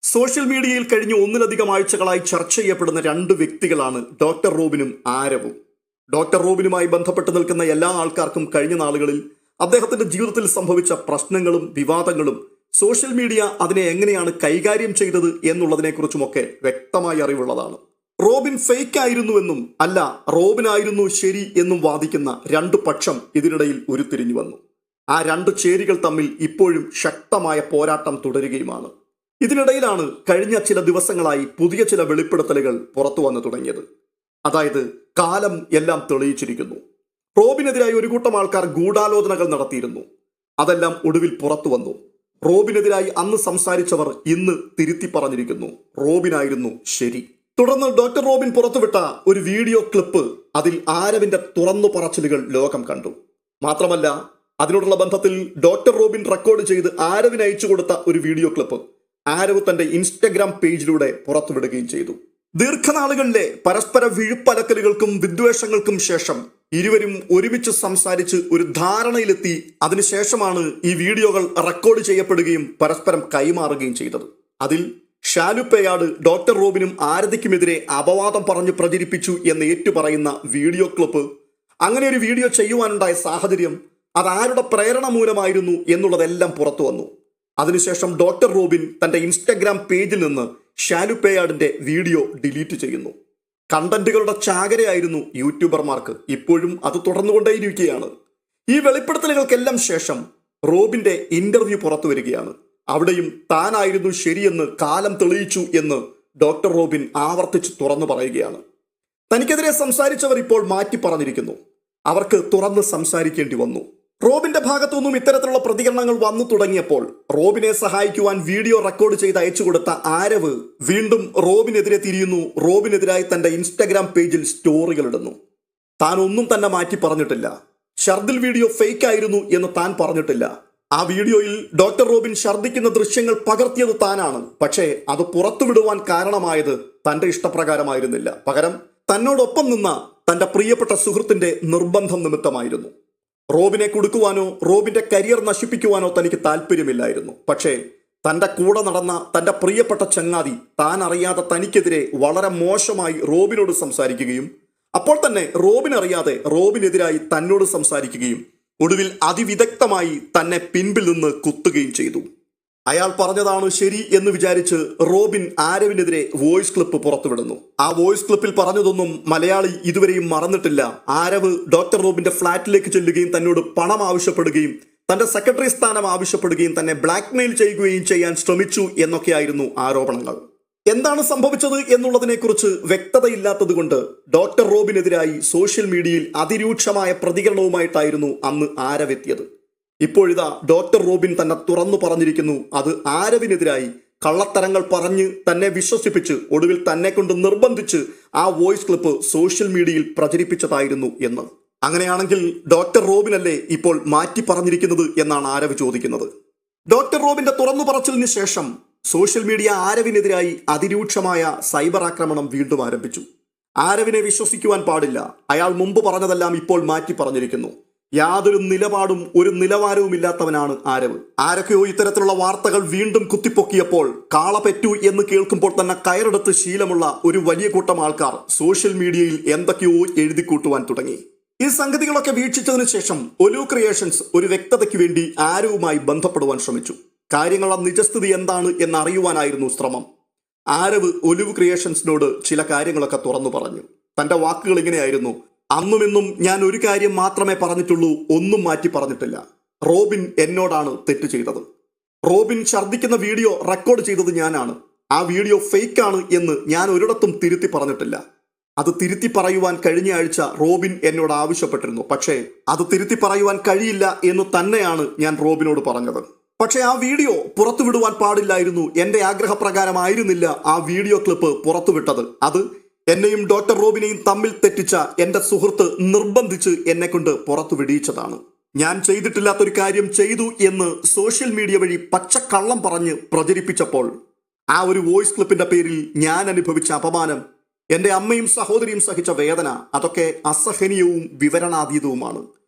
Social മീഡിയയിൽ കഴിഞ്ഞ ഒന്നിലധികം ആഴ്ചകളായി ചർച്ച ചെയ്യപ്പെടുന്ന രണ്ട് വ്യക്തികളാണ് ഡോക്ടർ റോബിനും ആരവും. ഡോക്ടർ റോബിനുമായി ബന്ധപ്പെട്ട് നിൽക്കുന്ന എല്ലാ ആൾക്കാർക്കും കഴിഞ്ഞ നാളുകളിൽ അദ്ദേഹത്തിന്റെ ജീവിതത്തിൽ സംഭവിച്ച പ്രശ്നങ്ങളും വിവാദങ്ങളും സോഷ്യൽ മീഡിയ അതിനെ എങ്ങനെയാണ് കൈകാര്യം ചെയ്തത് എന്നുള്ളതിനെക്കുറിച്ചുമൊക്കെ വ്യക്തമായി അറിവുള്ളതാണ്. റോബിൻ ഫേക്ക് ആയിരുന്നുവെന്നും അല്ല റോബിനായിരുന്നു ശരി എന്നും വാദിക്കുന്ന രണ്ടു പക്ഷം ഇതിനിടയിൽ ഉരുത്തിരിഞ്ഞു വന്നു. ആ രണ്ട് ചേരികൾ തമ്മിൽ ഇപ്പോഴും ശക്തമായ പോരാട്ടം തുടരുകയുമാണ്. ഇതിനിടയിലാണ് കഴിഞ്ഞ ചില ദിവസങ്ങളായി പുതിയ ചില വെളിപ്പെടുത്തലുകൾ പുറത്തു വന്നു തുടങ്ങിയത്. അതായത് കാലം എല്ലാം തെളിയിച്ചിരിക്കുന്നു. റോബിനെതിരായി ഒരു കൂട്ടം ആൾക്കാർ ഗൂഢാലോചനകൾ നടത്തിയിരുന്നു. അതെല്ലാം ഒടുവിൽ പുറത്തു വന്നു. റോബിനെതിരായി അന്ന് സംസാരിച്ചവർ ഇന്ന് തിരുത്തി പറഞ്ഞിരിക്കുന്നു, റോബിനായിരുന്നു ശരി. തുടർന്ന് ഡോക്ടർ റോബിൻ പുറത്തുവിട്ട ഒരു വീഡിയോ ക്ലിപ്പ്, അതിൽ ആരവിന്റെ തുറന്നു പറച്ചിലുകൾ ലോകം കണ്ടു. മാത്രമല്ല, അതിനോടുള്ള ബന്ധത്തിൽ ഡോക്ടർ റോബിൻ റെക്കോർഡ് ചെയ്ത് ആരവിന് അയച്ചു കൊടുത്ത ഒരു വീഡിയോ ക്ലിപ്പ് ആരവ് തന്റെ ഇൻസ്റ്റഗ്രാം പേജിലൂടെ പുറത്തുവിടുകയും ചെയ്തു. ദീർഘനാളുകളിലെ പരസ്പര വിഴുപ്പലക്കലുകൾക്കും വിദ്വേഷങ്ങൾക്കും ശേഷം ഇരുവരും ഒരുമിച്ച് സംസാരിച്ച് ഒരു ധാരണയിലെത്തി. അതിനുശേഷമാണ് ഈ വീഡിയോകൾ റെക്കോർഡ് ചെയ്യപ്പെടുകയും പരസ്പരം കൈമാറുകയും ചെയ്തത്. അതിൽ ഷാലുപ്പേയാട് ഡോക്ടർ റോബിനും ആരതിക്കുമെതിരെ അപവാദം പറഞ്ഞു പ്രചരിപ്പിച്ചു എന്ന് ഏറ്റുപറയുന്ന വീഡിയോ ക്ലിപ്പ്, അങ്ങനെ ഒരു വീഡിയോ ചെയ്യുവാനുണ്ടായ സാഹചര്യം, അതാരുടെ പ്രേരണ മൂലമായിരുന്നു എന്നുള്ളതെല്ലാം പുറത്തു വന്നു. അതിനുശേഷം ഡോക്ടർ റോബിൻ തന്റെ ഇൻസ്റ്റഗ്രാം പേജിൽ നിന്ന് ഷാലുപ്പേയാടിന്റെ വീഡിയോ ഡിലീറ്റ് ചെയ്യുന്നു. കണ്ടന്റുകളുടെ ചാകരയായിരുന്നു യൂട്യൂബർമാർക്ക്. ഇപ്പോഴും അത് തുടർന്നുകൊണ്ടേയിരിക്കുകയാണ്. ഈ വെളിപ്പെടുത്തലുകൾക്കെല്ലാം ശേഷം റോബിന്റെ ഇന്റർവ്യൂ പുറത്തു വരികയാണ്. അവിടെയും താനായിരുന്നു ശരിയെന്ന് കാലം തെളിയിച്ചു എന്ന് ഡോക്ടർ റോബിൻ ആവർത്തിച്ച് തുറന്നു പറയുകയാണ്. തനിക്കെതിരെ സംസാരിച്ചവർ ഇപ്പോൾ മാറ്റി പറഞ്ഞിരിക്കുന്നു. അവർക്ക് തുറന്ന് സംസാരിക്കേണ്ടി വന്നു. റോബിന്റെ ഭാഗത്തുനിന്നും ഇത്തരത്തിലുള്ള പ്രതികരണങ്ങൾ വന്നു തുടങ്ങിയപ്പോൾ റോബിനെ സഹായിക്കുവാൻ വീഡിയോ റെക്കോർഡ് ചെയ്ത് അയച്ചു കൊടുത്ത ആരവ് വീണ്ടും റോബിനെതിരെ തിരിയുന്നു. റോബിനെതിരായി തന്റെ ഇൻസ്റ്റഗ്രാം പേജിൽ സ്റ്റോറികൾ ഇടുന്നു. താൻ ഒന്നും തന്നെ മാറ്റി പറഞ്ഞിട്ടില്ല. ഷർദിൽ വീഡിയോ ഫേക്ക് ആയിരുന്നു എന്ന് താൻ പറഞ്ഞിട്ടില്ല. ആ വീഡിയോയിൽ ഡോക്ടർ റോബിൻ ഛർദ്ദിക്കുന്ന ദൃശ്യങ്ങൾ പകർത്തിയത് താനാണ്. പക്ഷേ അത് പുറത്തുവിടുവാൻ കാരണമായത് തന്റെ ഇഷ്ടപ്രകാരമായിരുന്നില്ല. പകരം തന്നോടൊപ്പം നിന്ന തന്റെ പ്രിയപ്പെട്ട സുഹൃത്തിന്റെ നിർബന്ധം നിമിത്തമായിരുന്നു. റോബിനെ കുടുക്കുവാനോ റോബിന്റെ കരിയർ നശിപ്പിക്കുവാനോ തനിക്ക് താല്പര്യമില്ലായിരുന്നു. പക്ഷേ തന്റെ കൂടെ നടന്ന തന്റെ പ്രിയപ്പെട്ട ചങ്ങാതി താൻ അറിയാതെ തനിക്കെതിരെ വളരെ മോശമായി റോബിനോട് സംസാരിക്കുകയും അപ്പോൾ തന്നെ റോബിൻ അറിയാതെ റോബിനെതിരായി തന്നോട് സംസാരിക്കുകയും ഒടുവിൽ അതിവിദഗ്ധമായി തന്നെ പിൻപിൽ നിന്ന് കുത്തുകയും ചെയ്തു. അയാൾ പറഞ്ഞതാണ് ശരി എന്ന് വിചാരിച്ച് റോബിൻ ആരവിനെതിരെ വോയിസ് ക്ലിപ്പ് പുറത്തുവിടുന്നു. ആ വോയിസ് ക്ലിപ്പിൽ പറഞ്ഞതൊന്നും മലയാളി ഇതുവരെയും മറന്നിട്ടില്ല. ആരവ് ഡോക്ടർ റോബിന്റെ ഫ്ളാറ്റിലേക്ക് ചെല്ലുകയും തന്നോട് പണം ആവശ്യപ്പെടുകയും തന്റെ സെക്രട്ടറി സ്ഥാനം ആവശ്യപ്പെടുകയും തന്നെ ബ്ലാക്ക്മെയിൽ ചെയ്യുകയും ചെയ്യാൻ ശ്രമിച്ചു എന്നൊക്കെയായിരുന്നു ആരോപണങ്ങൾ. എന്താണ് സംഭവിച്ചത് എന്നുള്ളതിനെക്കുറിച്ച് വ്യക്തതയില്ലാത്തത് കൊണ്ട് ഡോക്ടർ റോബിനെതിരായി സോഷ്യൽ മീഡിയയിൽ അതിരൂക്ഷമായ പ്രതികരണവുമായിട്ടായിരുന്നു അന്ന് ആരവെത്തിയത്. ഇപ്പോഴിതാ ഡോക്ടർ റോബിൻ തന്നെ തുറന്നു പറഞ്ഞിരിക്കുന്നു, അത് ആരവിനെതിരായി കള്ളത്തരങ്ങൾ പറഞ്ഞ് തന്നെ വിശ്വസിപ്പിച്ച് ഒടുവിൽ തന്നെ കൊണ്ട് നിർബന്ധിച്ച് ആ വോയിസ് ക്ലിപ്പ് സോഷ്യൽ മീഡിയയിൽ പ്രചരിപ്പിച്ചതായിരുന്നു എന്ന്. അങ്ങനെയാണെങ്കിൽ ഡോക്ടർ റോബിനല്ലേ ഇപ്പോൾ മാറ്റി പറഞ്ഞിരിക്കുന്നത് എന്നാണ് ആരവ് ചോദിക്കുന്നത്. ഡോക്ടർ റോബിന്റെ തുറന്നു പറച്ചിലിന് ശേഷം സോഷ്യൽ മീഡിയ ആരവിനെതിരായി അതിരൂക്ഷമായ സൈബർ ആക്രമണം വീണ്ടും ആരംഭിച്ചു. ആരവിനെ വിശ്വസിക്കുവാൻ പാടില്ല, അയാൾ മുമ്പ് പറഞ്ഞതെല്ലാം ഇപ്പോൾ മാറ്റി പറഞ്ഞിരിക്കുന്നു, യാതൊരു നിലപാടും ഒരു നിലവാരവുമില്ലാത്തവനാണ് ആരവ്. ആരൊക്കെയോ ഇത്തരത്തിലുള്ള വാർത്തകൾ വീണ്ടും കുത്തിപ്പൊക്കിയപ്പോൾ കാള പെറ്റു എന്ന് കേൾക്കുമ്പോൾ തന്നെ കയറെടുത്ത് ശീലമുള്ള ഒരു വലിയ കൂട്ടം ആൾക്കാർ സോഷ്യൽ മീഡിയയിൽ എന്തൊക്കെയോ എഴുതിക്കൂട്ടുവാൻ തുടങ്ങി. ഈ സംഗതികളൊക്കെ വീക്ഷിച്ചതിന് ശേഷം ഒലു ക്രിയേഷൻസ് ഒരു വ്യക്തതയ്ക്ക് വേണ്ടി ആരവുമായി ബന്ധപ്പെടുവാൻ ശ്രമിച്ചു. കാര്യങ്ങളുടെ നിജസ്ഥിതി എന്താണ് എന്നറിയുവാനായിരുന്നു ശ്രമം. ആരവ് ഒലിവ് ക്രിയേഷൻസിനോട് ചില കാര്യങ്ങളൊക്കെ തുറന്നു പറഞ്ഞു. തന്റെ വാക്കുകൾ ഇങ്ങനെയായിരുന്നു: അന്നുമെന്നും ഞാൻ ഒരു കാര്യം മാത്രമേ പറഞ്ഞിട്ടുള്ളൂ, ഒന്നും മാറ്റി പറഞ്ഞിട്ടില്ല. റോബിൻ എന്നോടാണ് തെറ്റ് ചെയ്തത്. റോബിൻ ഛർദ്ദിക്കുന്ന വീഡിയോ റെക്കോർഡ് ചെയ്തത് ഞാനാണ്. ആ വീഡിയോ ഫേക്കാണ് എന്ന് ഞാൻ ഒരിടത്തും തിരുത്തി പറഞ്ഞിട്ടില്ല. അത് തിരുത്തി പറയുവാൻ കഴിഞ്ഞ ആഴ്ച റോബിൻ എന്നോട് ആവശ്യപ്പെട്ടിരുന്നു. പക്ഷേ അത് തിരുത്തി പറയുവാൻ കഴിയില്ല എന്ന് തന്നെയാണ് ഞാൻ റോബിനോട് പറഞ്ഞത്. പക്ഷേ ആ വീഡിയോ പുറത്തുവിടുവാൻ പാടില്ലായിരുന്നു. എന്റെ ആഗ്രഹപ്രകാരമായിരുന്നില്ല ആ വീഡിയോ ക്ലിപ്പ് പുറത്തുവിട്ടത്. അത് എന്നെയും ഡോക്ടർ റോബിനെയും തമ്മിൽ തെറ്റിച്ച എന്റെ സുഹൃത്ത് നിർബന്ധിച്ച് എന്നെ കൊണ്ട് പുറത്തു വിടിയിച്ചതാണ്. ഞാൻ ചെയ്തിട്ടില്ലാത്തൊരു കാര്യം ചെയ്തു എന്ന് സോഷ്യൽ മീഡിയ വഴി പച്ചക്കള്ളം പറഞ്ഞ് പ്രചരിപ്പിച്ചപ്പോൾ ആ ഒരു വോയിസ് ക്ലിപ്പിന്റെ പേരിൽ ഞാൻ അനുഭവിച്ച അപമാനം, എന്റെ അമ്മയും സഹോദരിയും സഹിച്ച വേദന, അതൊക്കെ അസഹനീയവും വിവരണാതീതവുമാണ്.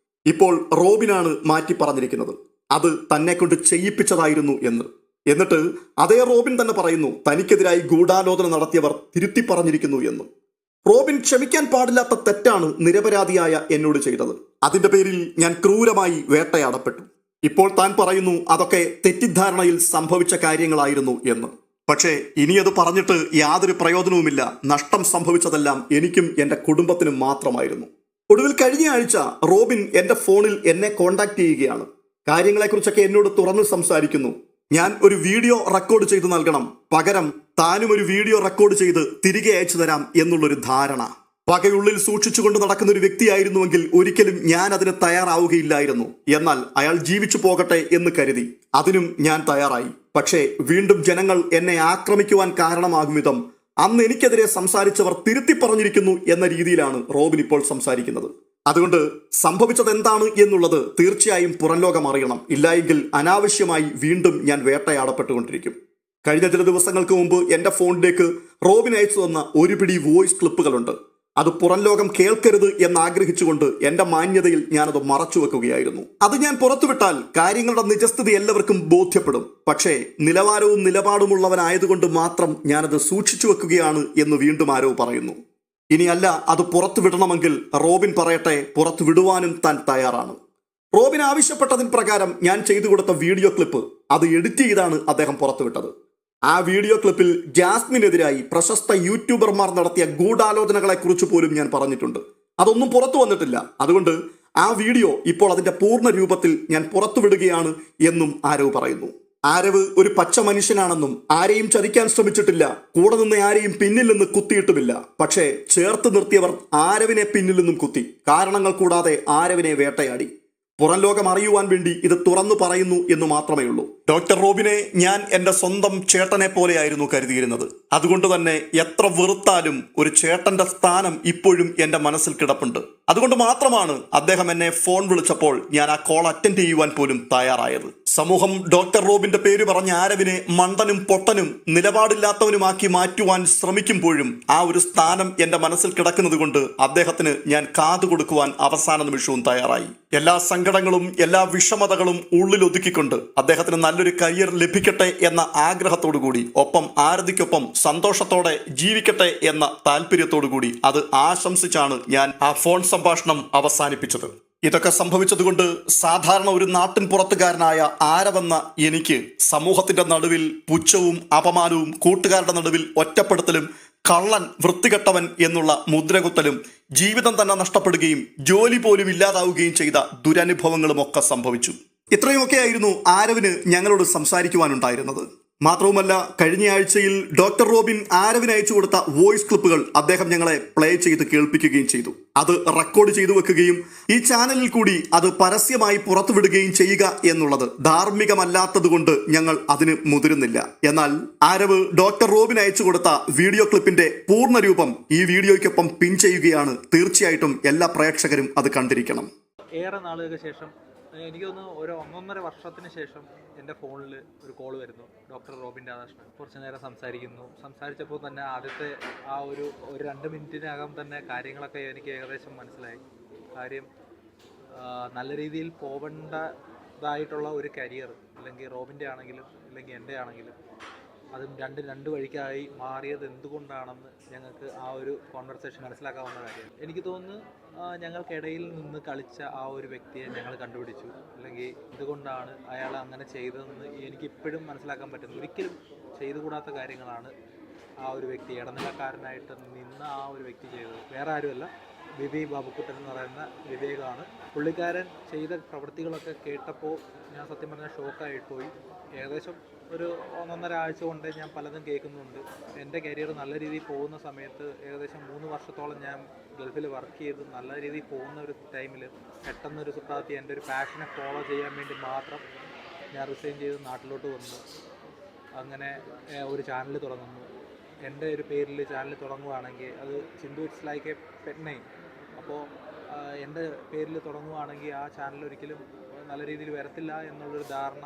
ഇപ്പോൾ റോബിനാണ് മാറ്റി പറഞ്ഞിരിക്കുന്നത് അത് തന്നെ കൊണ്ട് ചെയ്യിപ്പിച്ചതായിരുന്നു എന്ന്. എന്നിട്ട് അതേ റോബിൻ തന്നെ പറയുന്നു തനിക്കെതിരായി ഗൂഢാലോചന നടത്തിയവർ തിരുത്തി പറഞ്ഞിരിക്കുന്നു എന്ന്. റോബിൻ ക്ഷമിക്കാൻ പാടില്ലാത്ത തെറ്റാണ് നിരപരാധിയായ എന്നോട് ചെയ്തത്. അതിന്റെ പേരിൽ ഞാൻ ക്രൂരമായി വേട്ടയാടപ്പെട്ടു. ഇപ്പോൾ താൻ പറയുന്നു അതൊക്കെ തെറ്റിദ്ധാരണയിൽ സംഭവിച്ച കാര്യങ്ങളായിരുന്നു എന്ന്. പക്ഷേ ഇനി അത് പറഞ്ഞിട്ട് യാതൊരു പ്രയോജനവുമില്ല. നഷ്ടം സംഭവിച്ചതെല്ലാം എനിക്കും എൻ്റെ കുടുംബത്തിനും മാത്രമായിരുന്നു. ഒടുവിൽ കഴിഞ്ഞ ആഴ്ച റോബിൻ എൻ്റെ ഫോണിൽ എന്നെ കോണ്ടാക്ട് ചെയ്യുകയാണ്. കാര്യങ്ങളെക്കുറിച്ചൊക്കെ എന്നോട് തുറന്നു സംസാരിക്കുന്നു. ഞാൻ ഒരു വീഡിയോ റെക്കോർഡ് ചെയ്ത് നൽകണം, പകരം താനും ഒരു വീഡിയോ റെക്കോർഡ് ചെയ്ത് തിരികെ അയച്ചു തരാം എന്നുള്ളൊരു ധാരണ. പകയുള്ളിൽ സൂക്ഷിച്ചുകൊണ്ട് നടക്കുന്ന ഒരു വ്യക്തിയായിരുന്നുവെങ്കിൽ ഒരിക്കലും ഞാൻ അതിന് തയ്യാറാവുകയില്ലായിരുന്നു. എന്നാൽ അയാൾ ജീവിച്ചു പോകട്ടെ എന്ന് കരുതി അതിനും ഞാൻ തയ്യാറായി. പക്ഷേ വീണ്ടും ജനങ്ങൾ എന്നെ ആക്രമിക്കുവാൻ കാരണമാകും വിധം അന്ന് എനിക്കെതിരെ സംസാരിച്ചവർ തിരുത്തി പറഞ്ഞിരിക്കുന്നു എന്ന രീതിയിലാണ് റോബിൻ ഇപ്പോൾ സംസാരിക്കുന്നത്. അതുകൊണ്ട് സംഭവിച്ചത് എന്താണ് എന്നുള്ളത് തീർച്ചയായും പുറം ലോകം അറിയണം. ഇല്ലായെങ്കിൽ അനാവശ്യമായി വീണ്ടും ഞാൻ വേട്ടയാടപ്പെട്ടുകൊണ്ടിരിക്കും. കഴിഞ്ഞ ചില ദിവസങ്ങൾക്ക് മുമ്പ് എൻ്റെ ഫോണിലേക്ക് റോബിൻ അയച്ചു തന്ന ഒരു പിടി വോയിസ് ക്ലിപ്പുകളുണ്ട്. അത് പുറം ലോകം കേൾക്കരുത് എന്നാഗ്രഹിച്ചുകൊണ്ട് എൻ്റെ മാന്യതയിൽ ഞാനത് മറച്ചു വെക്കുകയായിരുന്നു. അത് ഞാൻ പുറത്തുവിട്ടാൽ കാര്യങ്ങളുടെ നിജസ്ഥിതി എല്ലാവർക്കും ബോധ്യപ്പെടും. പക്ഷേ നിലവാരവും നിലപാടുമുള്ളവനായതുകൊണ്ട് മാത്രം ഞാനത് സൂക്ഷിച്ചു വെക്കുകയാണ് എന്ന് വീണ്ടും ആരോ പറയുന്നു. ഇനിയല്ല, അത് പുറത്തു വിടണമെങ്കിൽ റോബിൻ പറയട്ടെ, പുറത്തു വിടുവാനും താൻ തയ്യാറാണ്. റോബിൻ ആവശ്യപ്പെട്ടതിന് പ്രകാരം ഞാൻ ചെയ്തു കൊടുത്ത വീഡിയോ ക്ലിപ്പ് അത് എഡിറ്റ് ചെയ്താണ് അദ്ദേഹം പുറത്തുവിട്ടത്. ആ വീഡിയോ ക്ലിപ്പിൽ ജാസ്മിനെതിരായി പ്രശസ്ത യൂട്യൂബർമാർ നടത്തിയ ഗൂഢാലോചനകളെ കുറിച്ച് പോലും ഞാൻ പറഞ്ഞിട്ടുണ്ട്. അതൊന്നും പുറത്തു വന്നിട്ടില്ല. അതുകൊണ്ട് ആ വീഡിയോ ഇപ്പോൾ അതിന്റെ പൂർണ്ണ രൂപത്തിൽ ഞാൻ പുറത്തുവിടുകയാണ് എന്നും ആരവ് പറയുന്നു. ആരവ് ഒരു പച്ച മനുഷ്യനാണെന്നും ആരെയും ചതിക്കാൻ ശ്രമിച്ചിട്ടില്ല, കൂടെ നിന്ന് ആരെയും പിന്നിൽ നിന്ന് കുത്തിയിട്ടുമില്ല. പക്ഷേ ചേർത്ത് നിർത്തിയവർ ആരവിനെ പിന്നിൽ നിന്നും കുത്തി. കാരണങ്ങൾ കൂടാതെ ആരവിനെ വേട്ടയാടി. പുറം ലോകം അറിയുവാൻ വേണ്ടി ഇത് തുറന്നു പറയുന്നു എന്ന് മാത്രമേ ഉള്ളൂ. ഡോക്ടർ റോബിനെ ഞാൻ എൻ്റെ സ്വന്തം ചേട്ടനെ പോലെയായിരുന്നു കരുതിയിരുന്നത്. അതുകൊണ്ട് തന്നെ എത്ര വെറുത്താലും ഒരു ചേട്ടന്റെ സ്ഥാനം ഇപ്പോഴും എൻ്റെ മനസ്സിൽ കിടപ്പുണ്ട്. അതുകൊണ്ട് മാത്രമാണ് അദ്ദേഹം എന്നെ ഫോൺ വിളിച്ചപ്പോൾ ഞാൻ ആ കോൾ അറ്റൻഡ് ചെയ്യുവാൻ പോലും തയ്യാറായത്. സമൂഹം ഡോക്ടർ റോബിന്റെ പേര് പറഞ്ഞ ആരവിനെ മണ്ടനും പൊട്ടനും നിലപാടില്ലാത്തവനുമാക്കി മാറ്റുവാൻ ശ്രമിക്കുമ്പോഴും ആ ഒരു സ്ഥാനം എൻ്റെ മനസ്സിൽ കിടക്കുന്നത് കൊണ്ട് അദ്ദേഹത്തിന് ഞാൻ കാതു കൊടുക്കുവാൻ അവസാന നിമിഷവും തയ്യാറായി. എല്ലാ സങ്കടങ്ങളും എല്ലാ വിഷമതകളും ഉള്ളിലൊതുക്കിക്കൊണ്ട് അദ്ദേഹത്തിന് നല്ലൊരു കരിയർ ലഭിക്കട്ടെ എന്ന ആഗ്രഹത്തോടു കൂടി, ഒപ്പം ആരതിക്കൊപ്പം സന്തോഷത്തോടെ ജീവിക്കട്ടെ എന്ന താല്പര്യത്തോടു കൂടി അത് ആശംസിച്ചാണ് ഞാൻ ആ ഫോൺ സംഭാഷണം അവസാനിപ്പിച്ചത്. ഇതൊക്കെ സംഭവിച്ചതുകൊണ്ട് സാധാരണ ഒരു നാട്ടിൻ പുറത്തുകാരനായ ആരവെന്ന എനിക്ക് സമൂഹത്തിന്റെ നടുവിൽ പുച്ഛവും അപമാനവും, കൂട്ടുകാരുടെ നടുവിൽ ഒറ്റപ്പെടുത്തലും, കള്ളൻ, വൃത്തികെട്ടവൻ എന്നുള്ള മുദ്രകുത്തലും, ജീവിതം തന്നെ നഷ്ടപ്പെടുകയും ജോലി പോലും ഇല്ലാതാവുകയും ചെയ്ത ദുരനുഭവങ്ങളും ഒക്കെ സംഭവിച്ചു. ഇത്രയുമൊക്കെയായിരുന്നു ആരവിന് ഞങ്ങളോട് സംസാരിക്കുവാനുണ്ടായിരുന്നത്. മാത്രവുമല്ല, കഴിഞ്ഞ ആഴ്ചയിൽ ഡോക്ടർ റോബിൻ ആരവിന് അയച്ചു കൊടുത്ത വോയിസ് ക്ലിപ്പുകൾ അദ്ദേഹം ഞങ്ങളെ പ്ലേ ചെയ്ത് കേൾപ്പിക്കുകയും ചെയ്തു. അത് റെക്കോർഡ് ചെയ്തു വെക്കുകയും ഈ ചാനലിൽ കൂടി അത് പരസ്യമായി പുറത്തുവിടുകയും ചെയ്യുക എന്നുള്ളത് ധാർമ്മികമല്ലാത്തതുകൊണ്ട് ഞങ്ങൾ അതിന് മുതിരുന്നില്ല. എന്നാൽ ആരവ് ഡോക്ടർ റോബിൻ അയച്ചു കൊടുത്ത വീഡിയോ ക്ലിപ്പിന്റെ പൂർണ്ണ രൂപം ഈ വീഡിയോയ്ക്കൊപ്പം പിൻ ചെയ്യുകയാണ്. തീർച്ചയായിട്ടും എല്ലാ പ്രേക്ഷകരും അത് കണ്ടിരിക്കണം. ഏറെ നാളുകൾക്ക് ശേഷം, എനിക്ക് തോന്നുന്നു ഒരു 1.5 വർഷത്തിന് ശേഷം എൻ്റെ ഫോണിൽ ഒരു കോൾ വരുന്നു. Doctor Robin Radhakrishnan. കുറച്ച് നേരം സംസാരിച്ചപ്പോൾ തന്നെ ആദ്യത്തെ ആ ഒരു 2 മിനിറ്റിനകം തന്നെ കാര്യങ്ങളൊക്കെ എനിക്ക് ഏകദേശം മനസ്സിലായി. കാര്യം നല്ല രീതിയിൽ പോവേണ്ടതായിട്ടുള്ള ഒരു കരിയർ, അല്ലെങ്കിൽ റോബിൻ്റെ ആണെങ്കിലും അല്ലെങ്കിൽ എൻ്റെ ആണെങ്കിലും, അതും രണ്ട് വഴിക്കായി മാറിയത് എന്തുകൊണ്ടാണെന്ന് ഞങ്ങൾക്ക് ആ ഒരു കോൺവെർസേഷൻ മനസ്സിലാക്കാവുന്ന കാര്യമാണ്. എനിക്ക് തോന്നുന്നു ഞങ്ങൾക്കിടയിൽ നിന്ന് കളിച്ച ആ ഒരു വ്യക്തിയെ ഞങ്ങൾ കണ്ടുപിടിച്ചു. അല്ലെങ്കിൽ ഇതുകൊണ്ടാണ് അയാൾ അങ്ങനെ ചെയ്തതെന്ന് എനിക്കിപ്പോഴും മനസ്സിലാക്കാൻ പറ്റുന്നു. ഒരിക്കലും ചെയ്തുകൂടാത്ത കാര്യങ്ങളാണ് ആ ഒരു വ്യക്തി, ഇടനിലക്കാരനായിട്ട് നിന്ന ആ ഒരു വ്യക്തി ചെയ്തത്. വേറെ ആരുമല്ല, വിവേക് ബാബുക്കുട്ടൻ എന്ന് പറയുന്ന വിവേകാണ്. പുള്ളിക്കാരൻ ചെയ്ത പ്രവൃത്തികളൊക്കെ കേട്ടപ്പോൾ ഞാൻ സത്യം പറഞ്ഞാൽ ഷോക്കായിപ്പോയി. ഏകദേശം ഒരു 1.5 ആഴ്ച കൊണ്ട് ഞാൻ പലതും കേൾക്കുന്നുണ്ട്. എൻ്റെ കരിയർ നല്ല രീതിയിൽ പോകുന്ന സമയത്ത്, ഏകദേശം 3 വർഷത്തോളം ഞാൻ ഗൾഫിൽ വർക്ക് ചെയ്ത് നല്ല രീതിയിൽ പോകുന്ന ഒരു ടൈമിൽ പെട്ടെന്നൊരു സുപ്രാത്തി എൻ്റെ ഒരു പാഷനെ ഫോളോ ചെയ്യാൻ വേണ്ടി മാത്രം ഞാൻ റിസൈൻ ചെയ്ത് നാട്ടിലോട്ട് വന്നു. അങ്ങനെ ഒരു ചാനൽ തുടങ്ങുന്നു. എൻ്റെ ഒരു പേരിൽ ചാനൽ തുടങ്ങുകയാണെങ്കിൽ അത് Chinthu it's like a pet name. അപ്പോൾ എൻ്റെ പേരിൽ തുടങ്ങുകയാണെങ്കിൽ ആ ചാനൽ ഒരിക്കലും നല്ല രീതിയിൽ വരത്തില്ല എന്നുള്ളൊരു ധാരണ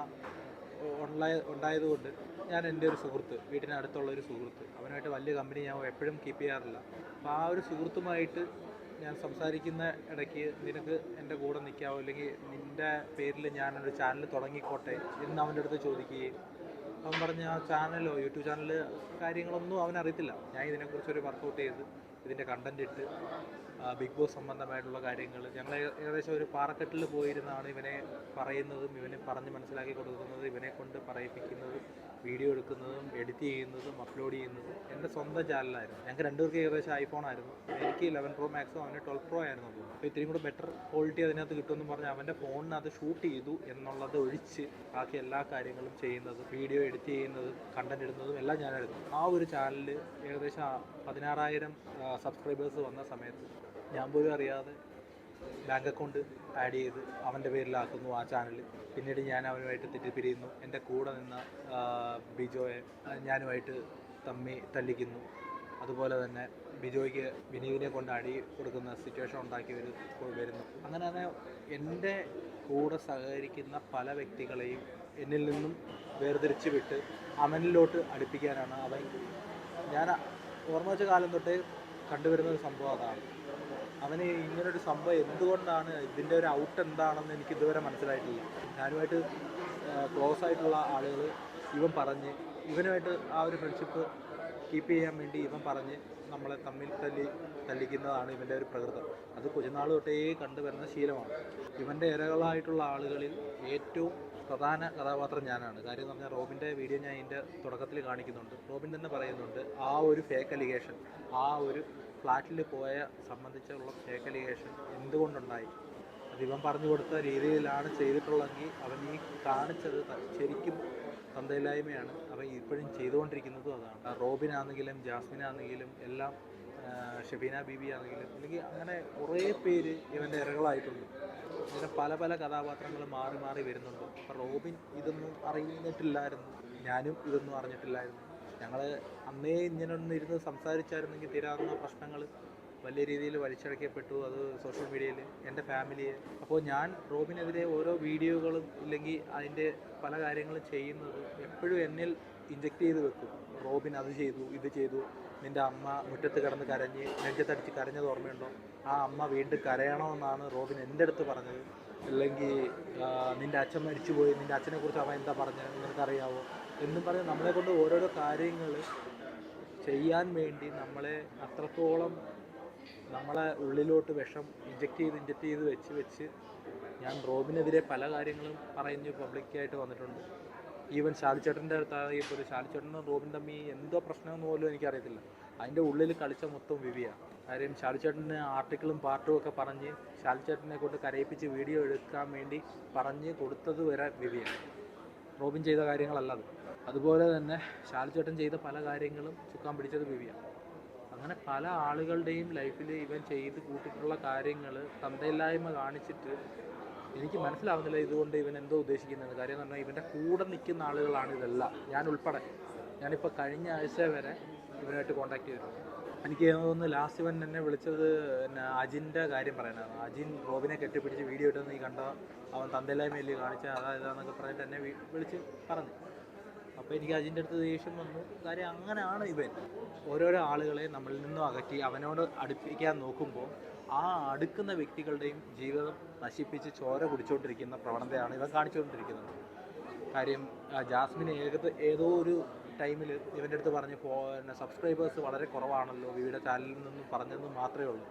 ഉണ്ടായതുകൊണ്ട് ഞാൻ എൻ്റെ ഒരു സുഹൃത്ത്, വീട്ടിനടുത്തുള്ള ഒരു സുഹൃത്ത്, അവനുമായിട്ട് വലിയ കമ്പനി ഞാൻ എപ്പോഴും കീപ്പ് ചെയ്യാറില്ല. അപ്പോൾ ആ ഒരു സുഹൃത്തുമായിട്ട് ഞാൻ സംസാരിക്കുന്ന ഇടയ്ക്ക്, നിനക്ക് എൻ്റെ കൂടെ നിൽക്കാവോ, അല്ലെങ്കിൽ നിൻ്റെ പേരിൽ ഞാനൊരു ചാനൽ തുടങ്ങിക്കോട്ടെ എന്ന് അവൻ്റെ അടുത്ത് ചോദിക്കുകയും അവൻ പറഞ്ഞ ആ ചാനലോ യൂട്യൂബ് ചാനൽ കാര്യങ്ങളൊന്നും അവനറിയത്തില്ല. ഞാൻ ഇതിനെക്കുറിച്ചൊരു വർക്കൗട്ട് ചെയ്ത് ഇതിൻ്റെ കണ്ടൻറ് ഇട്ട് ബിഗ് ബോസ് സംബന്ധമായിട്ടുള്ള കാര്യങ്ങൾ ഞങ്ങൾ ഏകദേശം ഒരു പാറക്കെട്ടിൽ പോയിരുന്നാണ് ഇവനെ പറയുന്നതും ഇവനെ പറഞ്ഞ് മനസ്സിലാക്കി കൊടുക്കുന്നതും ഇവനെ കൊണ്ട് പറയിപ്പിക്കുന്നതും വീഡിയോ എടുക്കുന്നതും എഡിറ്റ് ചെയ്യുന്നതും അപ്ലോഡ് ചെയ്യുന്നതും എൻ്റെ സ്വന്തം ചാനലായിരുന്നു. ഞങ്ങൾക്ക് രണ്ടുപേർക്ക് ഏകദേശം ഐഫോൺ ആയിരുന്നു. എനിക്ക് 11 Pro Maxും അവന് 12 Pro ആയിരുന്നു തോന്നുന്നു. അപ്പോൾ ഇത്രയും കൂടെ ബെറ്റർ ക്വാളിറ്റി അതിനകത്ത് കിട്ടുമെന്ന് പറഞ്ഞ് അവൻ്റെ ഫോണിന് അത് ഷൂട്ട് ചെയ്തു എന്നുള്ളത് ഒഴിച്ച് ബാക്കി എല്ലാ കാര്യങ്ങളും ചെയ്യുന്നതും വീഡിയോ എഡിറ്റ് ചെയ്യുന്നതും കണ്ടൻറ് ഇടുന്നതും എല്ലാം ഞാനായിരുന്നു. ആ ഒരു ചാനലിൽ ഏകദേശം 16,000 സബ്സ്ക്രൈബേഴ്സ് വന്ന സമയത്ത് ഞാൻ പോലും അറിയാതെ ബാങ്ക് അക്കൗണ്ട് ആഡ് ചെയ്ത് അവൻ്റെ പേരിലാക്കുന്നു ആ ചാനൽ. പിന്നീട് ഞാൻ അവനുമായിട്ട് തെറ്റിപ്പിരിയുന്നു. എൻ്റെ കൂടെ നിന്ന ബിജോയെ ഞാനുമായിട്ട് തല്ലിക്കുന്നു. അതുപോലെ തന്നെ ബിജോയ്ക്ക് വിനീതിനെ കൊണ്ട് അടി കൊടുക്കുന്ന സിറ്റുവേഷൻ ഉണ്ടാക്കി വരുന്നു. അങ്ങനെ എൻ്റെ കൂടെ സഹകരിക്കുന്ന പല വ്യക്തികളെയും എന്നിൽ നിന്നും വേർതിരിച്ച് വിട്ട് അവനിലോട്ട് അടുപ്പിക്കാനാണ് ഞാൻ ഓർമ്മ വെച്ച കാലം തൊട്ടേ കണ്ടുവരുന്ന ഒരു സംഭവം അതാണ്. അവന് ഇങ്ങനൊരു സംഭവം എന്തുകൊണ്ടാണ്, ഇതിൻ്റെ ഒരു ഔട്ട് എന്താണെന്ന് എനിക്ക് ഇതുവരെ മനസ്സിലായിട്ടില്ല. ഞാനുമായിട്ട് ക്ലോസ് ആയിട്ടുള്ള ആളുകൾ ഇവൻ പറഞ്ഞ് ഇവനുമായിട്ട് ആ ഒരു ഫ്രണ്ട്ഷിപ്പ് കീപ്പ് ചെയ്യാൻ വേണ്ടി ഇവൻ പറഞ്ഞ് നമ്മളെ തമ്മിൽ തല്ലിക്കുന്നതാണ് ഇവൻ്റെ ഒരു പ്രകൃതം. അത് കുഞ്ഞുനാൾ തൊട്ടേ കണ്ടുവരുന്ന ശീലമാണ്. ഇവൻ്റെ ഇരകളായിട്ടുള്ള ആളുകളിൽ ഏറ്റവും പ്രധാന കഥാപാത്രം ഞാനാണ്. കാര്യം എന്ന് പറഞ്ഞാൽ റോബിൻ്റെ വീഡിയോ ഞാൻ ഇതിൻ്റെ തുടക്കത്തിൽ കാണിക്കുന്നുണ്ട്. റോബിൻ തന്നെ പറയുന്നുണ്ട് ആ ഒരു ഫേക്ക് അലിഗേഷൻ, ആ ഒരു ഫ്ലാറ്റിൽ പോയ സംബന്ധിച്ചുള്ള ഫേക്ക് അലിഗേഷൻ എന്തുകൊണ്ടുണ്ടായി, അത് ഇവൻ പറഞ്ഞു കൊടുത്ത രീതിയിലാണ് ചെയ്തിട്ടുള്ളതെങ്കിൽ അവൻ ഈ കാണിച്ചത് ശരിക്കും തന്തയില്ലായ്മയാണ്. അവൻ ഇപ്പോഴും ചെയ്തുകൊണ്ടിരിക്കുന്നതും അതാണ്. റോബിനാണെങ്കിലും ജാസ്മിനാണെങ്കിലും എല്ലാം, ഷബീന ബീബി ആണെങ്കിലും, അല്ലെങ്കിൽ അങ്ങനെ കുറേ പേര് ഇവൻ്റെ ഇരകളായിട്ടുണ്ട്. ഇങ്ങനെ പല പല കഥാപാത്രങ്ങൾ മാറി മാറി വരുന്നുണ്ട്. അപ്പോൾ റോബിൻ ഇതൊന്നും അറിഞ്ഞിട്ടില്ലായിരുന്നു, ഞാനും ഇതൊന്നും അറിഞ്ഞിട്ടില്ലായിരുന്നു. ഞങ്ങൾ അന്നേ ഇങ്ങനൊന്നും ഇരുന്ന് സംസാരിച്ചായിരുന്നെങ്കിൽ തീരാവുന്ന പ്രശ്നങ്ങൾ വലിയ രീതിയിൽ വലിച്ചടക്കപ്പെട്ടു. അത് സോഷ്യൽ മീഡിയയിൽ എൻ്റെ ഫാമിലിയെ. അപ്പോൾ ഞാൻ റോബിനെതിരെ ഓരോ വീഡിയോകളും ഇല്ലെങ്കിൽ അതിൻ്റെ പല കാര്യങ്ങളും ചെയ്യുന്നത് എപ്പോഴും എന്നിൽ ഇഞ്ചക്ട് ചെയ്ത് വെക്കും. റോബിൻ അത് ചെയ്തു, ഇത് ചെയ്തു, നിൻ്റെ അമ്മ മുറ്റത്ത് കിടന്ന് കരഞ്ഞ് നെഞ്ചത്തടിച്ച് കരഞ്ഞത് ഓർമ്മയുണ്ടോ, ആ അമ്മ വീണ്ടും കരയണമെന്നാണ് റോബിൻ എൻ്റെ അടുത്ത് പറഞ്ഞത്. അല്ലെങ്കിൽ നിൻ്റെ അച്ഛൻ മരിച്ചുപോയി, നിൻ്റെ അച്ഛനെക്കുറിച്ച് അവൻ എന്താ പറഞ്ഞത് നിനക്കറിയാവോ എന്നും പറഞ്ഞ് നമ്മളെ കൊണ്ട് ഓരോരോ കാര്യങ്ങൾ ചെയ്യാൻ വേണ്ടി നമ്മളെ അത്രത്തോളം നമ്മളെ ഉള്ളിലോട്ട് വിഷം ഇഞ്ചക്ട് ചെയ്ത് വെച്ച് ഞാൻ റോബിനെതിരെ പല കാര്യങ്ങളും പറഞ്ഞ് പബ്ലിക്കായിട്ട് വന്നിട്ടുണ്ട്. ഈവൻ ഷാലിച്ചേട്ടൻ്റെ അടുത്താണെങ്കിൽ ഒരു ഷാലിച്ചേട്ടനും റോബിൻ തമ്മി എന്തോ പ്രശ്നമെന്ന് പോലും എനിക്കറിയത്തില്ല. അതിൻ്റെ ഉള്ളിൽ കളിച്ച മൊത്തം വിവിയാണ്. കാര്യം ഷാലിച്ചേട്ടന് ആർട്ടിക്കിളും പാർട്ടും ഒക്കെ പറഞ്ഞ് ഷാലിച്ചേട്ടനെ കൊണ്ട് കരയിപ്പിച്ച് വീഡിയോ എടുക്കാൻ വേണ്ടി പറഞ്ഞ് കൊടുത്തത് വരെ വിവിയാണ്. റോബിൻ ചെയ്ത കാര്യങ്ങളല്ല അത്. അതുപോലെ തന്നെ ഷാലിച്ചേട്ടൻ ചെയ്ത പല കാര്യങ്ങളും ചുക്കാൻ പിടിച്ചത് വിവിയാണ്. അങ്ങനെ പല ആളുകളുടെയും ലൈഫിൽ ഇവൻ ചെയ്ത് കൂട്ടിയിട്ടുള്ള കാര്യങ്ങൾ തന്തയില്ലായ്മ കാണിച്ചിട്ട് എനിക്ക് മനസ്സിലാവുന്നില്ല ഇതുകൊണ്ട് ഇവൻ എന്തോ ഉദ്ദേശിക്കുന്നത്. കാര്യം എന്ന് പറഞ്ഞാൽ ഇവൻ്റെ കൂടെ നിൽക്കുന്ന ആളുകളാണ് ഇതെല്ലാം, ഞാൻ ഉൾപ്പെടെ. ഞാനിപ്പോൾ കഴിഞ്ഞ ആഴ്ച വരെ ഇവനായിട്ട് കോൺടാക്ട് ചെയ്തിട്ടുണ്ട്. എനിക്ക് തോന്നുന്നു ലാസ്റ്റ് ഇവൻ എന്നെ വിളിച്ചത് അജിൻ്റെ കാര്യം പറയാനാണ്. അജിൻ റോബിനെ കെട്ടിപ്പിടിച്ച് വീഡിയോ ഇട്ടെന്ന് നീ കണ്ട അവൻ തന്തയില്ലായ്മയല്ലേ കാണിച്ച അതാന്നൊക്കെ പറഞ്ഞിട്ട് എന്നെ വിളിച്ച് പറഞ്ഞു. അപ്പോൾ എനിക്ക് അജിൻ്റെ അടുത്ത് ദേഷ്യം വന്നു. കാര്യം അങ്ങനെയാണ് ഇവൻ ഓരോരോ ആളുകളെ നമ്മളിൽ നിന്നും അകറ്റി അവനോട് അടുപ്പിക്കാൻ നോക്കുമ്പോൾ ആ അടുക്കുന്ന വ്യക്തികളുടെയും ജീവിതം നശിപ്പിച്ച് ചോര കുടിച്ചുകൊണ്ടിരിക്കുന്ന പ്രവണതയാണ് ഇവൻ കാണിച്ചുകൊണ്ടിരിക്കുന്നത്. കാര്യം ജാസ്മിന് ഏതോ ഒരു ടൈമിൽ ഇവൻ്റെ അടുത്ത് പറഞ്ഞ് സബ്സ്ക്രൈബേഴ്സ് വളരെ കുറവാണല്ലോ വിവിയുടെ ചാനലിൽ നിന്നും പറഞ്ഞതെന്ന് മാത്രമേ ഉള്ളൂ.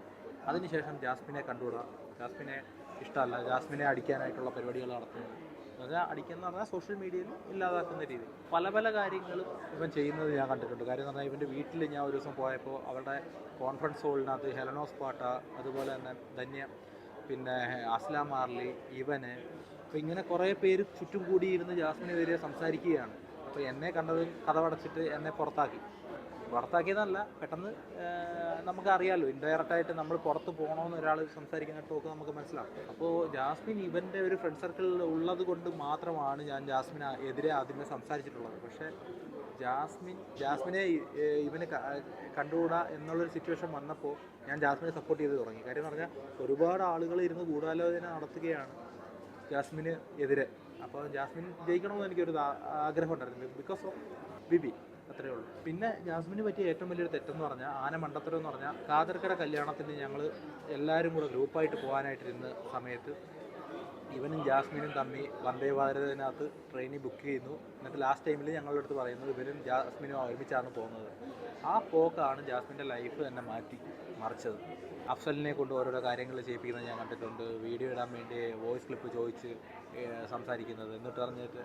അതിനുശേഷം ജാസ്മിനെ കണ്ടുകൂടാ, ജാസ്മിനെ ഇഷ്ടമല്ല, ജാസ്മിനെ അടിക്കാനായിട്ടുള്ള പരിപാടികൾ നടത്തുന്നത്. അതായത് അടിക്കുന്ന പറഞ്ഞാൽ സോഷ്യൽ മീഡിയയിൽ ഇല്ലാതാക്കുന്ന രീതി പല പല കാര്യങ്ങളും ഇവൻ ചെയ്യുന്നത് ഞാൻ കണ്ടിട്ടുണ്ട്. കാര്യം എന്ന് പറഞ്ഞാൽ ഇവൻ്റെ വീട്ടിൽ ഞാൻ ഒരു ദിവസം പോയപ്പോൾ അവരുടെ കോൺഫറൻസ് ഹോളിനകത്ത് ഹെലനോസ് പാട്ട, അതുപോലെ തന്നെ ധന്യ, പിന്നെ അസ്ലാം മാർലി, ഇവന്, അപ്പോൾ ഇങ്ങനെ കുറേ പേര് ചുറ്റും കൂടിയിരുന്ന് ജാസ്മിനെതിരെ സംസാരിക്കുകയാണ്. അപ്പോൾ എന്നെ കണ്ടത് കഥവടച്ചിട്ട് എന്നെ പുറത്താക്കിയതല്ല, പെട്ടെന്ന് നമുക്കറിയാമല്ലോ ഇൻഡയറക്റ്റായിട്ട് നമ്മൾ പുറത്ത് പോകണമെന്ന് ഒരാൾ സംസാരിക്കുന്ന ടോക്ക് നമുക്ക് മനസ്സിലാവും. അപ്പോൾ ജാസ്മിൻ ഇവൻ്റെ ഒരു ഫ്രണ്ട് സർക്കിളിൽ ഉള്ളത് കൊണ്ട് മാത്രമാണ് ഞാൻ ജാസ്മിനെതിരെ ആദ്യമേ സംസാരിച്ചിട്ടുള്ളത്. പക്ഷേ ജാസ്മിനെ ഇവന് കണ്ടുകൂടാ എന്നുള്ളൊരു സിറ്റുവേഷൻ വന്നപ്പോൾ ഞാൻ ജാസ്മിനെ സപ്പോർട്ട് ചെയ്ത് തുടങ്ങി. കാര്യം എന്ന് പറഞ്ഞാൽ ഒരുപാട് ആളുകൾ ഇരുന്ന് ഗൂഢാലോചന നടത്തുകയാണ് ജാസ്മിന് എതിരെ. അപ്പോൾ ജാസ്മിൻ ജയിക്കണമെന്ന് എനിക്കൊരു ആഗ്രഹം ഉണ്ടായിരുന്നു, ബിക്കോസ് ഓഫ് ബിബി, അത്രയേ ഉള്ളൂ. പിന്നെ ജാസ്മിന് പറ്റിയ ഏറ്റവും വലിയൊരു തെറ്റെന്ന് പറഞ്ഞാൽ ആന മണ്ടത്തരം എന്ന് പറഞ്ഞാൽ കാതർക്കര കല്യാണത്തിന് ഞങ്ങൾ എല്ലാവരും കൂടെ ഗ്രൂപ്പായിട്ട് പോകാനായിട്ടിരുന്ന സമയത്ത് ഇവനും ജാസ്മിനും തമ്മിൽ വന്ദേ ഭാരതിനകത്ത് ട്രെയിനിൽ ബുക്ക് ചെയ്യുന്നു. എന്നിട്ട് ലാസ്റ്റ് ടൈമിൽ ഞങ്ങളുടെ അടുത്ത് പറയുന്നത് ഇവരും ജാസ്മിനും ഒരുമിച്ചാണ് പോകുന്നത്. ആ പോക്കാണ് ജാസ്മിൻ്റെ ലൈഫ് തന്നെ മറിച്ചത്. അഫ്സലിനെ കൊണ്ട് ഓരോരോ കാര്യങ്ങൾ ചെയ്യിപ്പിക്കുന്നത് ഞാൻ കണ്ടിട്ടുണ്ട്. വീഡിയോ ഇടാൻ വേണ്ടി വോയിസ് ക്ലിപ്പ് ചോദിച്ച് സംസാരിക്കുന്നത്.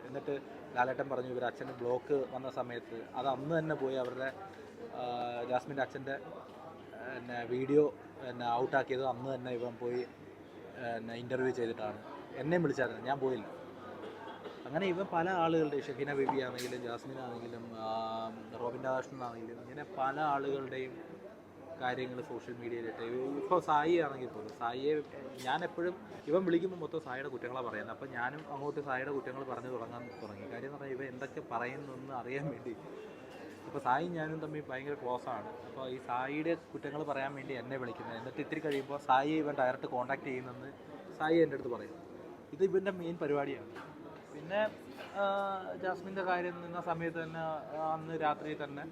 എന്നിട്ട് ലാലേട്ടൻ പറഞ്ഞു ഇവർ അച്ഛന് ബ്ലോക്ക് വന്ന സമയത്ത് അത് അന്ന് തന്നെ പോയി അവരുടെ ജാസ്മിൻ്റെ അച്ഛൻ്റെ വീഡിയോ ഔട്ടാക്കിയത് അന്ന് തന്നെ ഇവൻ പോയി ഇൻ്റർവ്യൂ ചെയ്തിട്ടാണ്. എന്നെ വിളിച്ചായിരുന്നു, ഞാൻ പോയില്ല. അങ്ങനെ ഇവൻ പല ആളുകളുടെ ഷെഫീന ബേബി ആണെങ്കിലും ജാസ്മിൻ ആണെങ്കിലും റോബിൻ രാധാകൃഷ്ണൻ ആണെങ്കിലും ഇങ്ങനെ പല ആളുകളുടെയും കാര്യങ്ങൾ സോഷ്യൽ മീഡിയയിലിട്ട്. ഇപ്പോൾ സായി ആണെങ്കിൽ പോലും സായിയെ ഞാൻ എപ്പോഴും ഇവൻ വിളിക്കുമ്പോൾ മൊത്തം സായിയുടെ കുറ്റങ്ങളാണ് പറയുന്നത്. അപ്പോൾ ഞാനും അങ്ങോട്ട് സായിയുടെ കുറ്റങ്ങൾ പറഞ്ഞു തുടങ്ങി. കാര്യം എന്ന് പറഞ്ഞാൽ ഇവ എന്തൊക്കെ പറയുന്നതെന്ന് അറിയാൻ വേണ്ടി. ഇപ്പോൾ സായി ഞാനും തമ്മിൽ ഭയങ്കര ക്ലോസാണ്. അപ്പോൾ ഈ സായിയുടെ കുറ്റങ്ങൾ പറയാൻ വേണ്ടി എന്നെ വിളിക്കുന്നത്. എന്നിട്ട് ഇത്തിരി കഴിയുമ്പോൾ സായി ഇവൻ ഡയറക്റ്റ് കോൺടാക്ട് ചെയ്യുന്നെന്ന് സായി എൻ്റെ അടുത്ത് പറയും. ഇത് ഇവൻ്റെ മെയിൻ പരിപാടിയാണ്. പിന്നെ ജാസ്മിൻ്റെ കാര്യം നിന്ന സമയത്ത് തന്നെ അന്ന് രാത്രി തന്നെ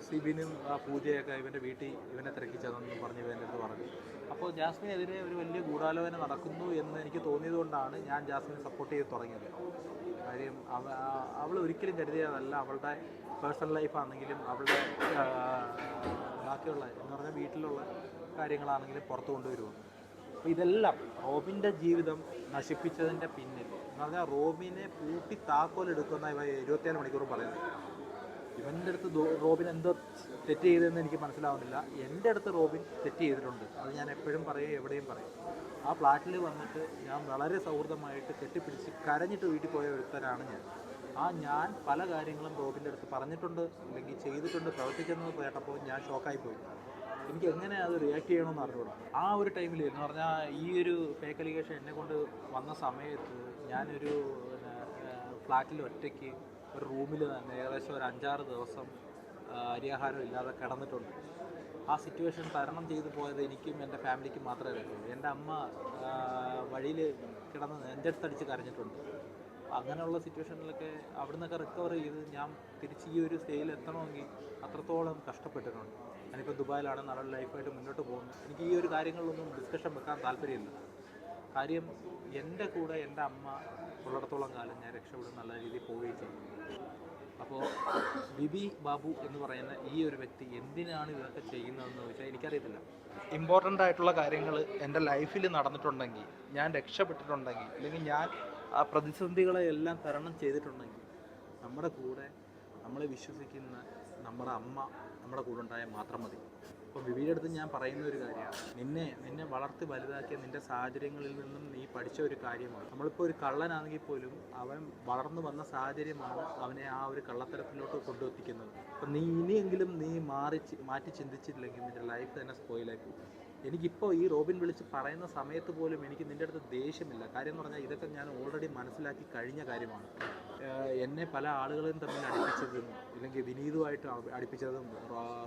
സിബിനും പൂജയൊക്കെ ഇവൻ്റെ വീട്ടിൽ ഇവനെ തിരക്കിച്ചതെന്ന് പറഞ്ഞ് ഇവൻ്റെ അടുത്ത് പറഞ്ഞു. അപ്പോൾ ജാസ്മിനെതിരെ ഒരു വലിയ ഗൂഢാലോചന നടക്കുന്നു എന്ന് എനിക്ക് തോന്നിയതുകൊണ്ടാണ് ഞാൻ ജാസ്മിനെ സപ്പോർട്ട് ചെയ്ത് തുടങ്ങിയത്. കാര്യം അവൾ ഒരിക്കലും കരുതിയതല്ല അവളുടെ പേഴ്സണൽ ലൈഫാണെങ്കിലും അവളുടെ ബാക്കിയുള്ള എന്ന് പറഞ്ഞാൽ വീട്ടിലുള്ള കാര്യങ്ങളാണെങ്കിലും പുറത്തു കൊണ്ടുവരുമോ. അപ്പോൾ ഇതെല്ലാം റോബിൻ്റെ ജീവിതം നശിപ്പിച്ചതിൻ്റെ പിന്നിൽ എന്ന് പറഞ്ഞാൽ റോബിനെ പൂട്ടി താക്കോലെടുക്കുന്ന ഇവ 24 മണിക്കൂറും പറയുന്നത്. ഇവൻ്റെ അടുത്ത് റോബിൻ എന്തോ തെറ്റ് ചെയ്തതെന്ന് എനിക്ക് മനസ്സിലാവുന്നില്ല. എൻ്റെ അടുത്ത് റോബിൻ തെറ്റ് ചെയ്തിട്ടുണ്ട്. അത് ഞാൻ എപ്പോഴും പറയും, എവിടെയും പറയും. ആ ഫ്ലാറ്റിൽ വന്നിട്ട് ഞാൻ വളരെ സൗഹൃദമായിട്ട് കെട്ടിപ്പിടിച്ച് കരഞ്ഞിട്ട് വീട്ടിൽ പോയ ഒരുത്തരാണ് ഞാൻ പല കാര്യങ്ങളും റോബിൻ്റെ അടുത്ത് പറഞ്ഞിട്ടുണ്ട്, അല്ലെങ്കിൽ ചെയ്തിട്ടുണ്ട്, പ്രവർത്തിക്കുന്നത് കേട്ടപ്പോൾ ഞാൻ ഷോക്കായിപ്പോയി. എനിക്ക് എങ്ങനെ അത് റിയാക്ട് ചെയ്യണമെന്ന് അറിഞ്ഞൂടാ. ആ ഒരു ടൈമിൽ എന്ന് പറഞ്ഞാൽ ഈ ഒരു ഫേക്ക് അലിഗേഷൻ എന്നെ കൊണ്ട് വന്ന സമയത്ത് ഞാനൊരു ഫ്ലാറ്റിൽ ഒറ്റയ്ക്ക് ഒരു റൂമിൽ തന്നെ ഏകദേശം ഒരു 5-6 ദിവസം അരിയാഹാരം ഇല്ലാതെ കിടന്നിട്ടുണ്ട്. ആ സിറ്റുവേഷൻ തരണം ചെയ്തു പോയത് എനിക്കും എൻ്റെ ഫാമിലിക്കും മാത്രമേ അറിയുള്ളൂ. എൻ്റെ അമ്മ വഴിയിൽ കിടന്ന് നെഞ്ചെടുത്തടിച്ച് കരഞ്ഞിട്ടുണ്ട്. അങ്ങനെയുള്ള സിറ്റുവേഷനിലൊക്കെ അവിടെ നിന്നൊക്കെ റിക്കവർ ചെയ്ത് ഞാൻ തിരിച്ച് ഈ ഒരു സ്റ്റേജിൽ എത്തണമെങ്കിൽ അത്രത്തോളം കഷ്ടപ്പെട്ടിട്ടുണ്ട്. ഞാനിപ്പോൾ ദുബായിലാണ്, നല്ല ലൈഫായിട്ട് മുന്നോട്ട് പോകുന്നു. എനിക്ക് ഈ ഒരു കാര്യങ്ങളിലൊന്നും ഡിസ്കഷൻ വെക്കാൻ താല്പര്യമില്ല. കാര്യം എൻ്റെ കൂടെ എൻ്റെ അമ്മ ഉള്ളിടത്തോളം കാലം ഞാൻ രക്ഷപ്പെടും, നല്ല രീതിയിൽ പോവുകയും ചെയ്യും. അപ്പോൾ ബിബി ബാബു എന്ന് പറയുന്ന ഈ ഒരു വ്യക്തി എന്തിനാണ് ഇതൊക്കെ ചെയ്യുന്നതെന്ന് ചോദിച്ചാൽ എനിക്കറിയത്തില്ല. ഇമ്പോർട്ടൻ്റ് ആയിട്ടുള്ള കാര്യങ്ങൾ എൻ്റെ ലൈഫിൽ നടന്നിട്ടുണ്ടെങ്കിൽ, ഞാൻ രക്ഷപ്പെട്ടിട്ടുണ്ടെങ്കിൽ, അല്ലെങ്കിൽ ഞാൻ ആ പ്രതിസന്ധികളെയെല്ലാം തരണം ചെയ്തിട്ടുണ്ടെങ്കിൽ നമ്മുടെ കൂടെ നമ്മളെ വിശ്വസിക്കുന്ന നമ്മുടെ അമ്മ നമ്മുടെ കൂടെ ഉണ്ടായാൽ മാത്രം മതി. അപ്പോൾ ബിബിയുടെ അടുത്ത് ഞാൻ പറയുന്ന ഒരു കാര്യമാണ്, നിന്നെ വളർത്തി വലുതാക്കിയ നിൻ്റെ സാഹചര്യങ്ങളിൽ നിന്നും നീ പഠിച്ച ഒരു കാര്യമാണ്. നമ്മളിപ്പോൾ ഒരു കള്ളനാണെങ്കിൽ പോലും അവൻ വളർന്നു വന്ന സാഹചര്യമാണ് അവനെ ആ ഒരു കള്ളത്തരത്തിലോട്ട് കൊണ്ടെത്തിക്കുന്നത്. അപ്പം നീ ഇനിയെങ്കിലും മാറ്റി ചിന്തിച്ചിട്ടില്ലെങ്കിൽ നിൻ്റെ ലൈഫ് തന്നെ സ്പോയിലായി പോകും. എനിക്കിപ്പോൾ ഈ റോബിൻ വിളിച്ച് പറയുന്ന സമയത്ത് പോലും എനിക്ക് നിൻ്റെ അടുത്ത് ദേഷ്യമില്ല. കാര്യം എന്ന് പറഞ്ഞാൽ ഇതൊക്കെ ഞാൻ ഓൾറെഡി മനസ്സിലാക്കി കഴിഞ്ഞ കാര്യമാണ്. എന്നെ പല ആളുകളും തമ്മിൽ അടുപ്പിച്ചതും, ഇല്ലെങ്കിൽ വിനീതുമായിട്ട് അടുപ്പിച്ചതും,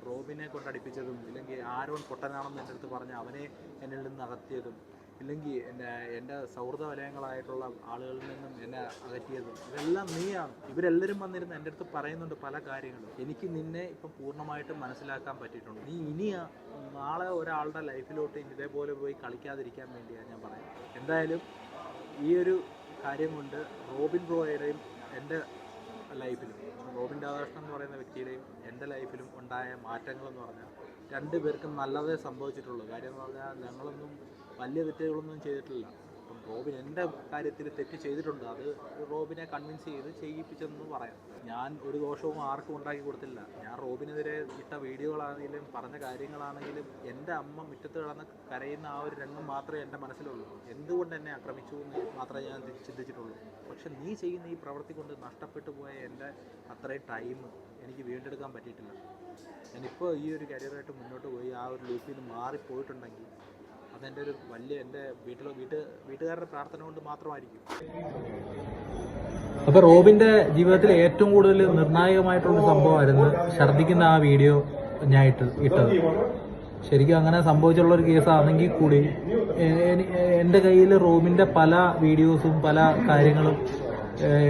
റോബിനെ കൊണ്ട് അടുപ്പിച്ചതും, ഇല്ലെങ്കിൽ ആരോൺ പൊട്ടനാണെന്ന് എൻ്റെ അടുത്ത് പറഞ്ഞ് അവനെ എന്നിൽ നിന്ന് അകറ്റിയതും, ഇല്ലെങ്കിൽ എൻ്റെ സൗഹൃദ വലയങ്ങളായിട്ടുള്ള ആളുകളിൽ നിന്നും എന്നെ അകറ്റിയതും ഇതെല്ലാം നീയാണ്. ഇവരെല്ലാവരും വന്നിരുന്ന് എൻ്റെ അടുത്ത് പറയുന്നുണ്ട് പല കാര്യങ്ങളും. എനിക്ക് നിന്നെ ഇപ്പം പൂർണ്ണമായിട്ടും മനസ്സിലാക്കാൻ പറ്റിയിട്ടുണ്ട്. നീ നാളെ ഒരാളുടെ ലൈഫിലോട്ട് ഇതേപോലെ പോയി കളിക്കാതിരിക്കാൻ വേണ്ടിയാണ് ഞാൻ പറയുന്നത്. എന്തായാലും ഈ ഒരു കാര്യം കൊണ്ട് റോബിൻ ബ്രോയുടെയും എൻ്റെ ലൈഫിലും, റോബിൻ രാധാകൃഷ്ണൻ എന്ന് പറയുന്ന വ്യക്തിയുടെയും എൻ്റെ ലൈഫിലും ഉണ്ടായ മാറ്റങ്ങളെന്ന് പറഞ്ഞാൽ 2 പേർക്കും നല്ലതേ സംഭവിച്ചിട്ടുള്ളൂ. കാര്യം എന്ന് പറഞ്ഞാൽ ഞങ്ങളൊന്നും വലിയ തെറ്റുകളൊന്നും ചെയ്തിട്ടില്ല. അപ്പം റോബിൻ എൻ്റെ കാര്യത്തിൽ തെറ്റ് ചെയ്തിട്ടുണ്ട്. അത് റോബിനെ കൺവിൻസ് ചെയ്ത് ചെയ്യിപ്പിച്ചെന്ന് പറയാം. ഞാൻ ഒരു ദോഷവും ആർക്കും ഉണ്ടാക്കി കൊടുത്തില്ല. ഞാൻ റോബിനെതിരെ ഇട്ട വീഡിയോകളാണെങ്കിലും പറഞ്ഞ കാര്യങ്ങളാണെങ്കിലും എൻ്റെ അമ്മ മുറ്റത്ത് കിടന്ന് കരയുന്ന ആ ഒരു രംഗം മാത്രമേ എൻ്റെ മനസ്സിലുള്ളൂ. എന്തുകൊണ്ട് എന്നെ ആക്രമിച്ചു എന്ന് മാത്രമേ ഞാൻ ചിന്തിച്ചിട്ടുള്ളൂ. പക്ഷെ നീ ചെയ്യുന്ന ഈ പ്രവൃത്തി കൊണ്ട് നഷ്ടപ്പെട്ടു പോയ എൻ്റെ അത്രയും ടൈം എനിക്ക് വീണ്ടെടുക്കാൻ പറ്റിയിട്ടില്ല. ഞാനിപ്പോൾ ഈ ഒരു കരിയറായിട്ട് മുന്നോട്ട് പോയി ആ ഒരു ലൂപ്പിൽ നിന്ന് മാറിപ്പോയിട്ടുണ്ടെങ്കിൽ അതെൻ്റെ ഒരു വലിയ എൻ്റെ വീട്ടുകാരുടെ പ്രാർത്ഥന കൊണ്ട് മാത്രമായിരിക്കും. അപ്പോൾ റോബിൻ്റെ ജീവിതത്തിൽ ഏറ്റവും കൂടുതൽ നിർണായകമായിട്ടുള്ള സംഭവമായിരുന്നു ഛർദ്ദിക്കുന്ന ആ വീഡിയോ ഞാൻ ഇട്ടത്. ശരിക്കും അങ്ങനെ സംഭവിച്ചുള്ളൊരു കേസാണെങ്കിൽ കൂടി എൻ്റെ കയ്യിൽ റോബിൻ്റെ പല വീഡിയോസും പല കാര്യങ്ങളും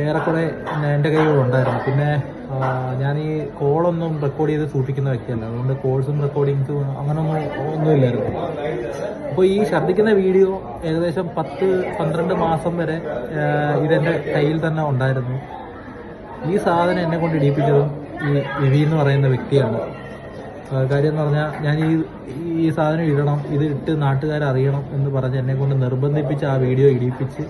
ഏറെക്കുറെ എൻ്റെ കയ്യിലുണ്ടായിരുന്നു. പിന്നെ ഞാൻ ഈ കോളൊന്നും റെക്കോർഡ് ചെയ്ത് സൂക്ഷിക്കുന്ന വ്യക്തിയല്ല, അതുകൊണ്ട് കോൾസും റെക്കോർഡിങ്സും ഒന്നുമില്ലായിരുന്നു. അപ്പോൾ ഈ ഛർദ്ദിക്കുന്ന വീഡിയോ ഏകദേശം 10-12 മാസം വരെ ഇതെൻ്റെ കയ്യിൽ തന്നെ ഉണ്ടായിരുന്നു. ഈ സാധനം എന്നെ കൊണ്ട് ഇടിപ്പിച്ചതും ഈ വിവി എന്ന് പറയുന്ന വ്യക്തിയാണ്. കാര്യം എന്ന് പറഞ്ഞാൽ ഞാൻ ഈ സാധനം ഇടണം, ഇത് ഇട്ട് നാട്ടുകാരറിയണം എന്ന് പറഞ്ഞ് എന്നെ കൊണ്ട് നിർബന്ധിപ്പിച്ച് ആ വീഡിയോ ഇടിപ്പിച്ച്,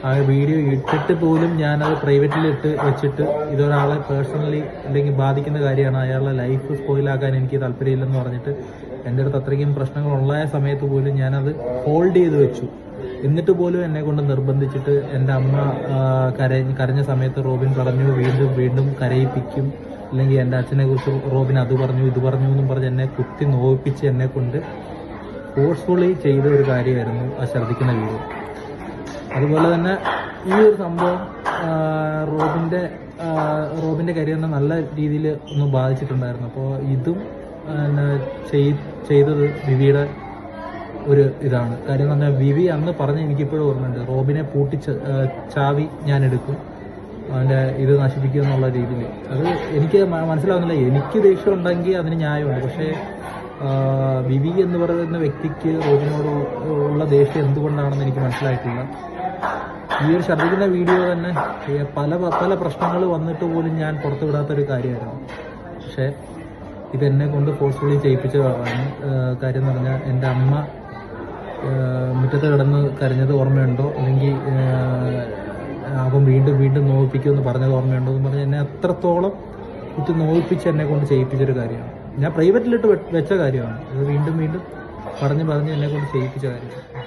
ആ വീഡിയോ ഇട്ടിട്ട് പോലും ഞാനത് പ്രൈവറ്റിലിട്ട് വെച്ചിട്ട് ഇതൊരാളെ പേഴ്സണലി അല്ലെങ്കിൽ ബാധിക്കുന്ന കാര്യമാണ്, അയാളുടെ ലൈഫ് സ്പോയിലാക്കാൻ എനിക്ക് താല്പര്യമില്ലെന്ന് പറഞ്ഞിട്ട് എൻ്റെ അടുത്ത് അത്രയ്ക്കും പ്രശ്നങ്ങളുണ്ടായ സമയത്ത് പോലും ഞാനത് ഹോൾഡ് ചെയ്ത് വെച്ചു. എന്നിട്ട് പോലും എന്നെ കൊണ്ട് നിർബന്ധിച്ചിട്ട് എൻ്റെ അമ്മ കരഞ്ഞ സമയത്ത് റോബിൻ പറഞ്ഞു വീണ്ടും കരയിപ്പിക്കും, അല്ലെങ്കിൽ എൻ്റെ അച്ഛനെ കുറിച്ച് റോബിൻ അത് പറഞ്ഞു ഇത് പറഞ്ഞു എന്നും പറഞ്ഞ് എന്നെ കുത്തി നോവിപ്പിച്ച് എന്നെ കൊണ്ട് ഫോഴ്സ്ഫുള്ളി ചെയ്ത ഒരു കാര്യമായിരുന്നു ആ ഛർദ്ദിക്കുന്ന വീഡിയോ. അതുപോലെ തന്നെ ഈ ഒരു സംഭവം റോബിൻ്റെ കരിയറിനെ നല്ല രീതിയിൽ ഒന്ന് ബാധിച്ചിട്ടുണ്ടായിരുന്നു. അപ്പോൾ ഇതും ചെയ്തത് വിവിയുടെ ഒരു ഇതാണ്. കാര്യം എന്ന് പറഞ്ഞാൽ വിവി അന്ന് പറഞ്ഞ് എനിക്കിപ്പോഴും ഓർമ്മയുണ്ട്, റോബിനെ ചാവി ഞാൻ എടുക്കും, അവൻ്റെ ഇത് നശിപ്പിക്കുക എന്നുള്ള രീതിയിൽ. അത് എനിക്ക് മനസ്സിലാവുന്നില്ല. എനിക്ക് ദേഷ്യം ഉണ്ടെങ്കിൽ അതിന് ന്യായമുണ്ട്, പക്ഷേ വിവി എന്ന് പറയുന്ന വ്യക്തിക്ക് റോബിനോട് ഉള്ള ദേഷ്യം എന്തുകൊണ്ടാണെന്ന് എനിക്ക് മനസ്സിലായിട്ടില്ല. ഈ ഒരു ഛർദ്ദിക്കുന്ന വീഡിയോ തന്നെ പല പ്രശ്നങ്ങൾ വന്നിട്ട് പോലും ഞാൻ പുറത്തു വിടാത്തൊരു കാര്യമായിരുന്നു. പക്ഷേ ഇതെന്നെ കൊണ്ട് ഫോഴ്സ്ഫുള്ളി ചെയ്യിപ്പിച്ചതാണ്. കാര്യം എന്ന് പറഞ്ഞാൽ എൻ്റെ അമ്മ മുറ്റത്ത് കിടന്ന് കരഞ്ഞത് ഓർമ്മയുണ്ടോ, അല്ലെങ്കിൽ അവൻ വീണ്ടും നോവിപ്പിക്കുമെന്ന് പറഞ്ഞത് ഓർമ്മയുണ്ടോ എന്ന് പറഞ്ഞാൽ എന്നെ അത്രത്തോളം കുത്തി നോവിപ്പിച്ച് എന്നെ കൊണ്ട് ചെയ്യിപ്പിച്ചൊരു കാര്യമാണ്. ഞാൻ പ്രൈവറ്റിലിട്ട് വെച്ച കാര്യമാണ്. ഇത് വീണ്ടും പറഞ്ഞ് എന്നെ കൊണ്ട് ചെയ്യിപ്പിച്ച കാര്യമാണ്.